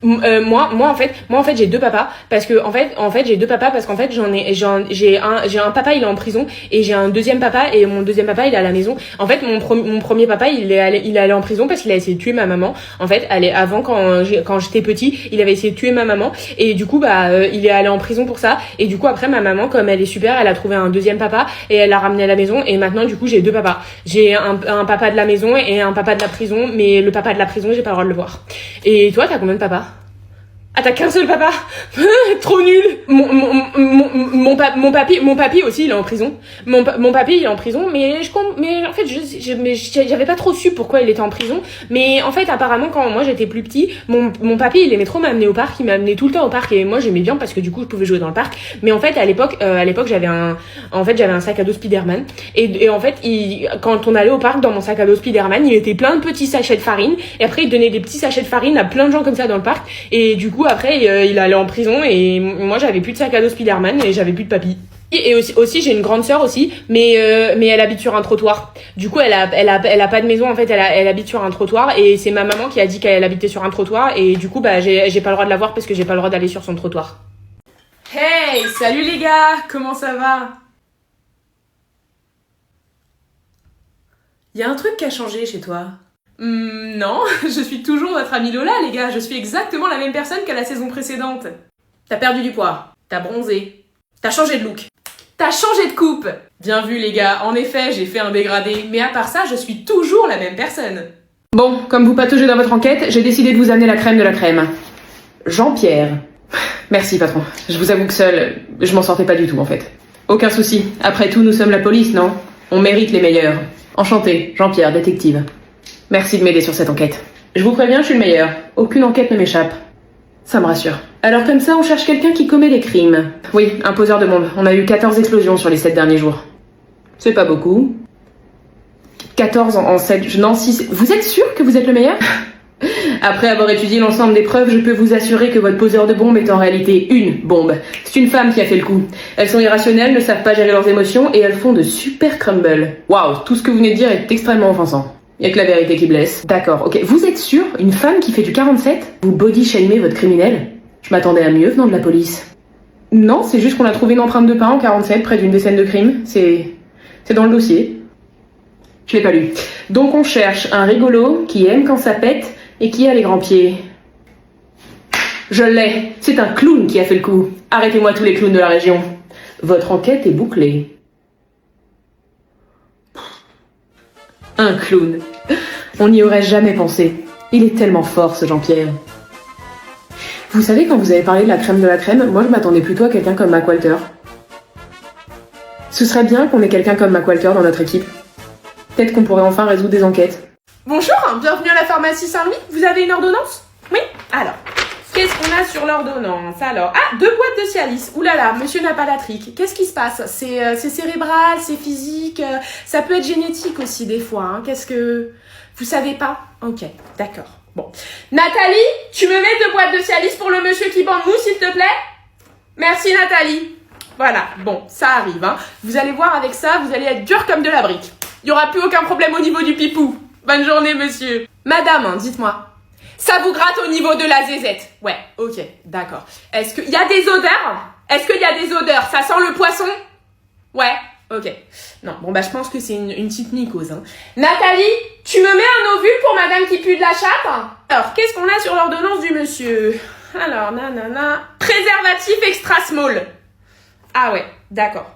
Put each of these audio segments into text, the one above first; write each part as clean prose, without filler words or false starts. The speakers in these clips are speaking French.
Moi en fait j'ai deux papas parce que en fait j'ai deux papas parce qu'en fait j'ai un papa il est en prison et j'ai un deuxième papa et mon deuxième papa il est à la maison. En fait mon premier papa il est allé en prison parce qu'il a essayé de tuer ma maman. En fait avant quand j'étais petit il avait essayé de tuer ma maman et du coup il est allé en prison pour ça et du coup après ma maman comme elle est super elle a trouvé un deuxième papa et elle l'a ramené à la maison et maintenant du coup j'ai deux papas. J'ai un papa de la maison et un papa de la prison mais le papa de la prison j'ai pas le droit de le voir. Et toi t'as combien de papas? Ah, t'as qu'un seul papa? Trop nul. Mon papy aussi, il est en prison. Mon papy, il est en prison, mais en fait, j'avais pas trop su pourquoi il était en prison. Mais en fait, apparemment, quand moi j'étais plus petit, mon papy, il aimait trop m'amener au parc. Il m'amenait tout le temps au parc et moi j'aimais bien parce que du coup, je pouvais jouer dans le parc. Mais en fait, à l'époque, j'avais un sac à dos Spider-Man. Et en fait, quand on allait au parc dans mon sac à dos Spider-Man, il était plein de petits sachets de farine. Et après, il donnait des petits sachets de farine à plein de gens comme ça dans le parc. Et du coup, après, il allait en prison et moi, j'avais plus de sac à dos Spider-Man et j'avais plus de papy. Et aussi j'ai une grande sœur aussi, mais elle habite sur un trottoir. Du coup, elle a pas de maison en fait, elle habite sur un trottoir et c'est ma maman qui a dit qu'elle habitait sur un trottoir et du coup, j'ai pas le droit de la voir parce que j'ai pas le droit d'aller sur son trottoir. Hey, salut les gars, comment ça va? Y a un truc qui a changé chez toi? Non, je suis toujours votre amie Lola, les gars. Je suis exactement la même personne qu'à la saison précédente. T'as perdu du poids, t'as bronzé, t'as changé de look, t'as changé de coupe. Bien vu, les gars. En effet, j'ai fait un dégradé. Mais à part ça, je suis toujours la même personne. Bon, comme vous pataugez dans votre enquête, j'ai décidé de vous amener la crème de la crème. Jean-Pierre. Merci, patron. Je vous avoue que seul, je m'en sortais pas du tout, en fait. Aucun souci. Après tout, nous sommes la police, non? On mérite les meilleurs. Enchanté, Jean-Pierre, détective. Merci de m'aider sur cette enquête. Je vous préviens, je suis le meilleur. Aucune enquête ne m'échappe. Ça me rassure. Alors comme ça, on cherche quelqu'un qui commet des crimes. Oui, un poseur de bombes. On a eu 14 explosions sur les 7 derniers jours. C'est pas beaucoup. 14 en 7... Non, 6... Vous êtes sûr que vous êtes le meilleur? Après avoir étudié l'ensemble des preuves, je peux vous assurer que votre poseur de bombe est en réalité une bombe. C'est une femme qui a fait le coup. Elles sont irrationnelles, ne savent pas gérer leurs émotions et elles font de super crumble. Waouh, tout ce que vous venez de dire est extrêmement offensant. Y'a que la vérité qui blesse. D'accord, ok. Vous êtes sûr? Une femme qui fait du 47? Vous body shamez votre criminel? Je m'attendais à mieux venant de la police. Non, c'est juste qu'on a trouvé une empreinte de pain en 47 près d'une des scènes de crime. C'est dans le dossier. Je l'ai pas lu. Donc on cherche un rigolo qui aime quand ça pète et qui a les grands pieds. Je l'ai. C'est un clown qui a fait le coup. Arrêtez-moi tous les clowns de la région. Votre enquête est bouclée. Un clown. On n'y aurait jamais pensé. Il est tellement fort, ce Jean-Pierre. Vous savez, quand vous avez parlé de la crème, moi je m'attendais plutôt à quelqu'un comme Mac Walter. Ce serait bien qu'on ait quelqu'un comme Mac Walter dans notre équipe. Peut-être qu'on pourrait enfin résoudre des enquêtes. Bonjour, bienvenue à la pharmacie Saint-Louis. Vous avez une ordonnance? Oui. Alors, qu'est-ce qu'on a sur l'ordonnance? Alors, 2 boîtes de Cialis. Ouh là là, monsieur n'a pas la trique. Qu'est-ce qui se passe? C'est cérébral, c'est physique, ça peut être génétique aussi des fois. Hein. Qu'est-ce que... Vous savez pas? Ok, d'accord. Bon. Nathalie, tu me mets 2 boîtes de Cialis pour le monsieur qui bande mou, s'il te plaît? Merci Nathalie. Voilà, bon, ça arrive. Hein. Vous allez voir avec ça, vous allez être dur comme de la brique. Il n'y aura plus aucun problème au niveau du pipou. Bonne journée, monsieur. Madame, hein, dites-moi. Ça vous gratte au niveau de la zézette? Ouais, ok, d'accord. Est-ce qu'il y a des odeurs? Est-ce qu'il y a des odeurs? Ça sent le poisson? Ouais, ok. Non, bon, je pense que c'est une petite mycose. Hein. Nathalie, tu me mets un ovule pour madame qui pue de la chatte? Alors, qu'est-ce qu'on a sur l'ordonnance du monsieur? Alors, nanana. Préservatif extra small. Ah ouais, d'accord.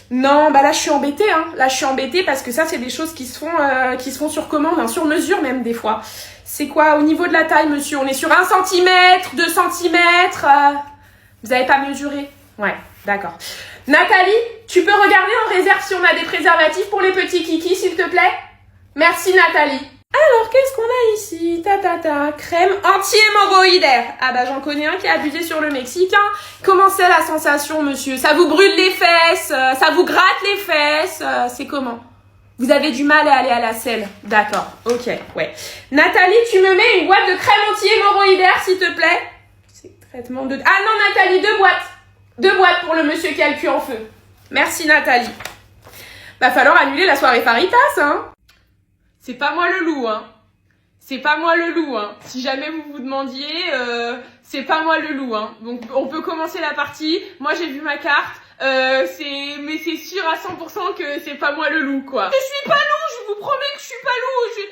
Non, là je suis embêtée, hein. Là je suis embêtée parce que ça c'est des choses qui se font sur commande, hein, sur mesure même des fois. C'est quoi au niveau de la taille, monsieur? On est sur 1 cm, 2 cm. Vous avez pas mesuré? Ouais, d'accord. Nathalie, tu peux regarder en réserve si on a des préservatifs pour les petits kikis, s'il te plaît? Merci Nathalie. Alors, qu'est-ce qu'on a ici? Crème anti-hémorroïdaire. J'en connais un qui a abusé sur le Mexique. Hein. Comment c'est la sensation, monsieur? Ça vous brûle les fesses? Ça vous gratte les fesses? C'est comment? Vous avez du mal à aller à la selle? D'accord, ok, ouais. Nathalie, tu me mets une boîte de crème anti-hémorroïdaire, s'il te plaît? C'est traitement de... Ah non, Nathalie, 2 boîtes. 2 boîtes pour le monsieur qui a le cul en feu. Merci, Nathalie. Va falloir annuler la soirée Faritas, hein? C'est pas moi le loup, hein. c'est pas moi le loup, hein. Si jamais vous vous demandiez, c'est pas moi le loup, hein. Donc on peut commencer la partie. Moi j'ai vu ma carte. Mais c'est sûr à 100% que c'est pas moi le loup, quoi. Je suis pas loup, je vous promets que je suis pas loup.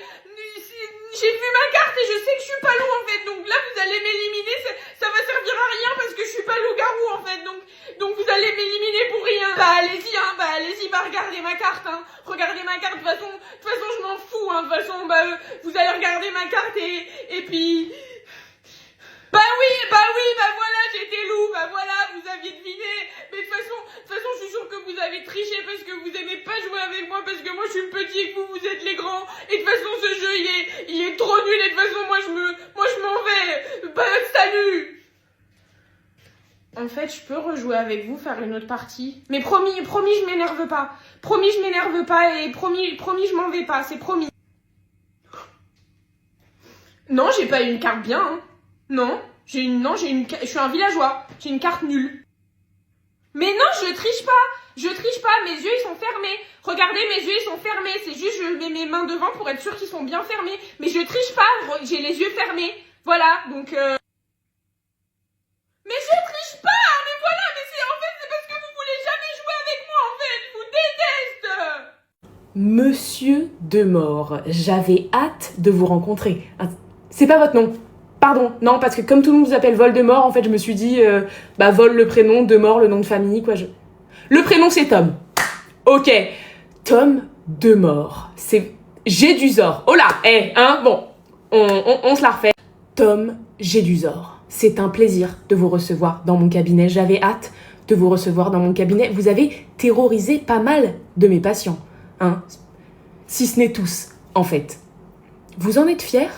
J'ai vu ma carte et je sais que je suis pas loup, en fait. Donc là, vous allez m'éliminer, ça va servir à rien parce que je suis pas loup-garou, en fait. Donc vous allez m'éliminer pour rien. Allez-y, regardez ma carte, hein. Regardez ma carte, de toute façon, je m'en fous, hein. De toute façon, vous allez regarder ma carte et puis... voilà, j'étais loup, voilà, vous aviez deviné. Mais de toute façon, je suis sûre que vous avez triché parce que vous aimez pas jouer avec moi parce que moi je suis le petit et que vous êtes les grands. Et de toute façon, ce jeu, il est trop nul et de toute façon, moi je m'en vais. Salut. En fait, je peux rejouer avec vous, faire une autre partie. Mais promis, je m'énerve pas. Promis, je m'énerve pas et promis, je m'en vais pas, c'est promis. Non, j'ai pas une carte bien, hein. Non, je suis un villageois. J'ai une carte nulle. Mais non, je triche pas. Mes yeux, ils sont fermés. Regardez, mes yeux, ils sont fermés. C'est juste, je mets mes mains devant pour être sûr qu'ils sont bien fermés. Mais je triche pas. J'ai les yeux fermés. Voilà, donc... Mais je triche pas. Mais voilà, c'est parce que vous voulez jamais jouer avec moi, en fait. Je vous déteste. Monsieur Demort, j'avais hâte de vous rencontrer. C'est pas votre nom. Pardon, non, parce que comme tout le monde vous appelle Voldemort, en fait, je me suis dit, Vol le prénom, Demort le nom de famille, quoi. Le prénom, c'est Tom. Ok, Tom Demort. Gédusor. Oh là, bon, on se la refait. Tom Gédusor. C'est un plaisir de vous recevoir dans mon cabinet. J'avais hâte de vous recevoir dans mon cabinet. Vous avez terrorisé pas mal de mes patients, hein. Si ce n'est tous, en fait. Vous en êtes fiers ?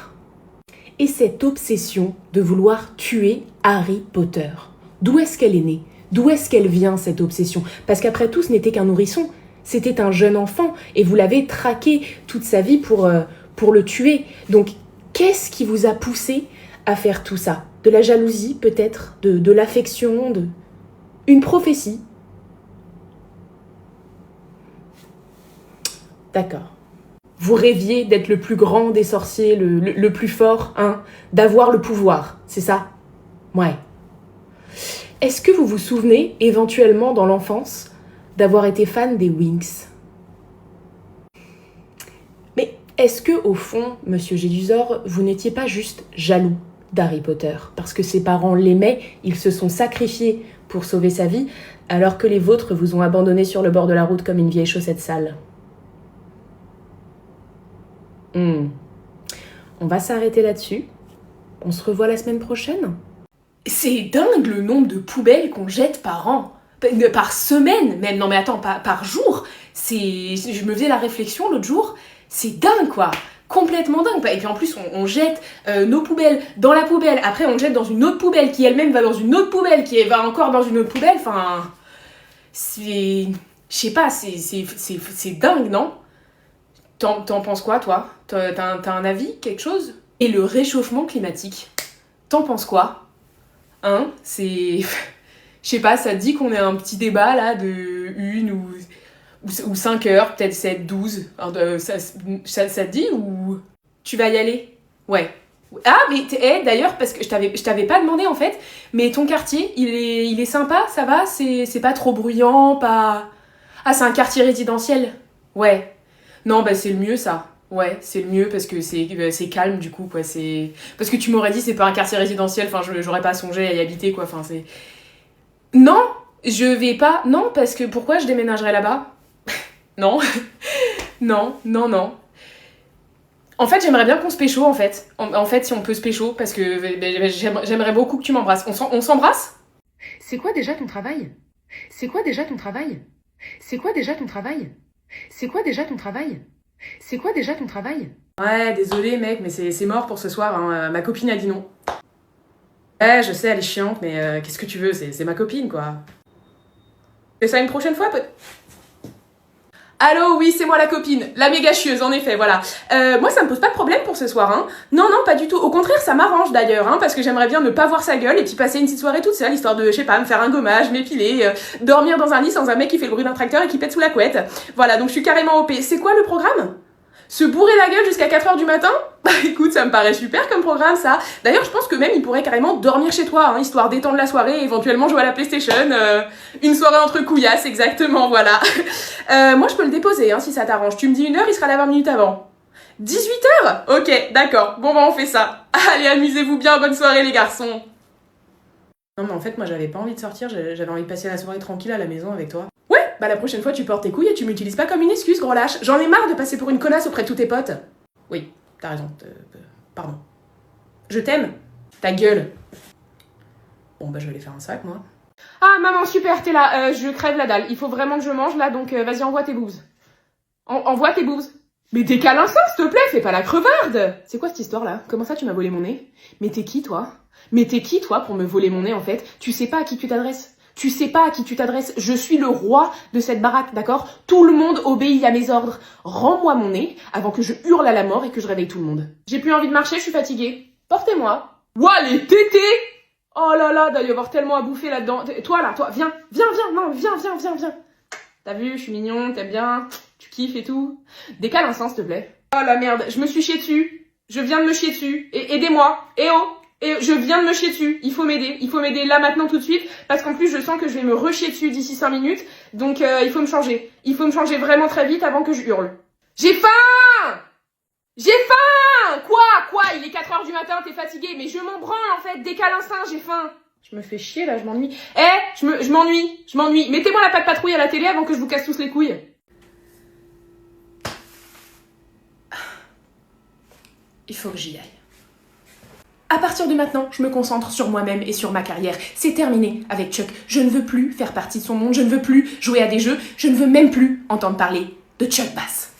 Et cette obsession de vouloir tuer Harry Potter, d'où est-ce qu'elle est née ? D'où est-ce qu'elle vient, cette obsession ? Parce qu'après tout, ce n'était qu'un nourrisson, c'était un jeune enfant, et vous l'avez traqué toute sa vie pour le tuer. Donc, qu'est-ce qui vous a poussé à faire tout ça ? De la jalousie, peut-être ? De l'affection ? Une prophétie ? D'accord. Vous rêviez d'être le plus grand des sorciers, le plus fort, hein, d'avoir le pouvoir, c'est ça ? Ouais. Est-ce que vous vous souvenez, éventuellement dans l'enfance, d'avoir été fan des Winx ? Mais est-ce que, au fond, Monsieur Gédusor, vous n'étiez pas juste jaloux d'Harry Potter ? Parce que ses parents l'aimaient, ils se sont sacrifiés pour sauver sa vie, alors que les vôtres vous ont abandonné sur le bord de la route comme une vieille chaussette sale. On va s'arrêter là-dessus. On se revoit la semaine prochaine. C'est dingue le nombre de poubelles qu'on jette par an. Par semaine même. Non mais attends, par jour. Je me faisais la réflexion l'autre jour. C'est dingue quoi. Complètement dingue. Et puis en plus, on jette nos poubelles dans la poubelle. Après, on jette dans une autre poubelle qui elle-même va dans une autre poubelle qui va encore dans une autre poubelle. Enfin, je sais pas, c'est dingue, non ? T'en penses quoi, toi ? T'as un avis, quelque chose ? Et le réchauffement climatique, t'en penses quoi ? Hein ? Je sais pas, ça te dit qu'on ait un petit débat, là, de 1 ou 5 heures, peut-être 7, 12. Ça te dit ou tu vas y aller ? Ouais. Ah, mais d'ailleurs, parce que je t'avais pas demandé, en fait, mais ton quartier, il est sympa, ça va ? C'est pas trop bruyant, pas... Ah, c'est un quartier résidentiel ? Ouais. Non, c'est le mieux, ça. Ouais, c'est le mieux parce que c'est calme, du coup, quoi. Parce que tu m'aurais dit, c'est pas un quartier résidentiel, enfin, j'aurais pas songé à y habiter, quoi. Enfin, c'est... Non, je vais pas... Non, parce que pourquoi je déménagerais là-bas ? Non. Non. En fait, j'aimerais bien qu'on se pécho, en fait. En fait, si on peut se pécho, parce que j'aimerais beaucoup que tu m'embrasses. On s'embrasse ? C'est quoi déjà ton travail ? Ouais, désolé mec, mais c'est mort pour ce soir, hein. Ma copine a dit non. Ouais, je sais, elle est chiante, mais qu'est-ce que tu veux, c'est ma copine, quoi. Et ça une prochaine fois, peut-être. Allô, oui, c'est moi la copine, la méga chieuse, en effet, voilà. Moi, ça me pose pas de problème pour ce soir, hein. Non, pas du tout. Au contraire, ça m'arrange d'ailleurs, hein, parce que j'aimerais bien ne pas voir sa gueule et puis passer une petite soirée toute seule, histoire de, je sais pas, me faire un gommage, m'épiler, dormir dans un lit sans un mec qui fait le bruit d'un tracteur et qui pète sous la couette. Voilà, donc je suis carrément OP. C'est quoi le programme ? Se bourrer la gueule jusqu'à 4h du matin? Bah écoute, ça me paraît super comme programme ça. D'ailleurs, je pense que même il pourrait carrément dormir chez toi, hein, histoire d'étendre la soirée et éventuellement jouer à la PlayStation. Une soirée entre couillasses, exactement, voilà. Moi, je peux le déposer, hein, si ça t'arrange. Tu me dis 1h, il sera là 20 minutes avant. 18h? Ok, d'accord. Bon, bah on fait ça. Allez, amusez-vous bien, bonne soirée les garçons. Non mais en fait, moi j'avais pas envie de sortir, j'avais envie de passer la soirée tranquille à la maison avec toi. Ouais, bah la prochaine fois tu portes tes couilles et tu m'utilises pas comme une excuse, gros lâche. J'en ai marre de passer pour une connasse auprès de tous tes potes. Oui, t'as raison, pardon. Je t'aime. Ta gueule. Bon bah je vais aller faire un sac, moi. Ah maman, super, t'es là, je crève la dalle. Il faut vraiment que je mange là, donc vas-y, envoie tes boobs. Envoie tes boobs. Mais décale un sens, s'il te plaît, fais pas la crevarde. C'est quoi cette histoire-là? Comment ça tu m'as volé mon nez? Mais t'es qui, toi? Mais t'es qui, toi, pour me voler mon nez, en fait? Tu sais pas à qui tu t'adresses. Tu sais pas à qui tu t'adresses. Je suis le roi de cette baraque, d'accord? Tout le monde obéit à mes ordres. Rends-moi mon nez avant que je hurle à la mort et que je réveille tout le monde. J'ai plus envie de marcher, je suis fatiguée. Portez-moi. Ouah, les tétés! Oh là là, doit y avoir tellement à bouffer là-dedans. Toi, là, toi, viens. Non, viens. T'as vu, je suis mignon, t'aimes bien, tu kiffes et tout. Décale un sens, s'il te plaît. Oh la merde, je me suis chié dessus. Je viens de me chier dessus. Et aidez-moi. Eh oh! Et je viens de me chier dessus, il faut m'aider là maintenant tout de suite, parce qu'en plus je sens que je vais me rechier dessus d'ici 5 minutes, donc il faut me changer vraiment très vite avant que je hurle. J'ai faim! Quoi? Il est 4h du matin, t'es fatigué, mais je m'en branle en fait, décale un sein, j'ai faim. Je me fais chier là, je m'ennuie. Je m'ennuie, mettez-moi la patte patrouille à la télé avant que je vous casse tous les couilles. Il faut que j'y aille. À partir de maintenant, je me concentre sur moi-même et sur ma carrière. C'est terminé avec Chuck. Je ne veux plus faire partie de son monde, je ne veux plus jouer à des jeux, je ne veux même plus entendre parler de Chuck Bass.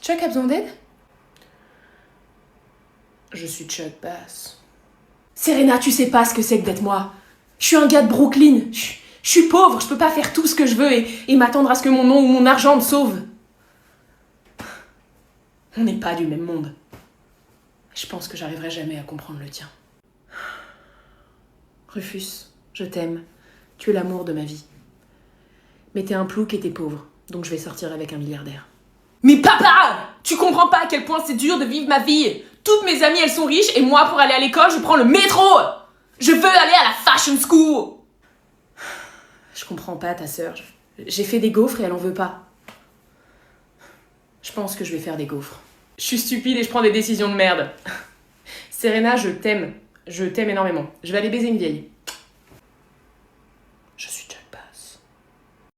Chuck a besoin d'aide? Je suis Chuck Bass. Serena, tu sais pas ce que c'est que d'être moi. Je suis un gars de Brooklyn. Je suis pauvre, je peux pas faire tout ce que je veux et m'attendre à ce que mon nom ou mon argent me sauve. On n'est pas du même monde. Je pense que j'arriverai jamais à comprendre le tien. Rufus, je t'aime. Tu es l'amour de ma vie. Mais t'es un plouc et t'es pauvre, donc je vais sortir avec un milliardaire. Mais papa! Tu comprends pas à quel point c'est dur de vivre ma vie. Toutes mes amies, elles sont riches, et moi, pour aller à l'école, je prends le métro. Je veux aller à la fashion school. Je comprends pas, ta sœur. J'ai fait des gaufres et elle en veut pas. Je pense que je vais faire des gaufres. Je suis stupide et je prends des décisions de merde. Serena, je t'aime. Je t'aime énormément. Je vais aller baiser une vieille.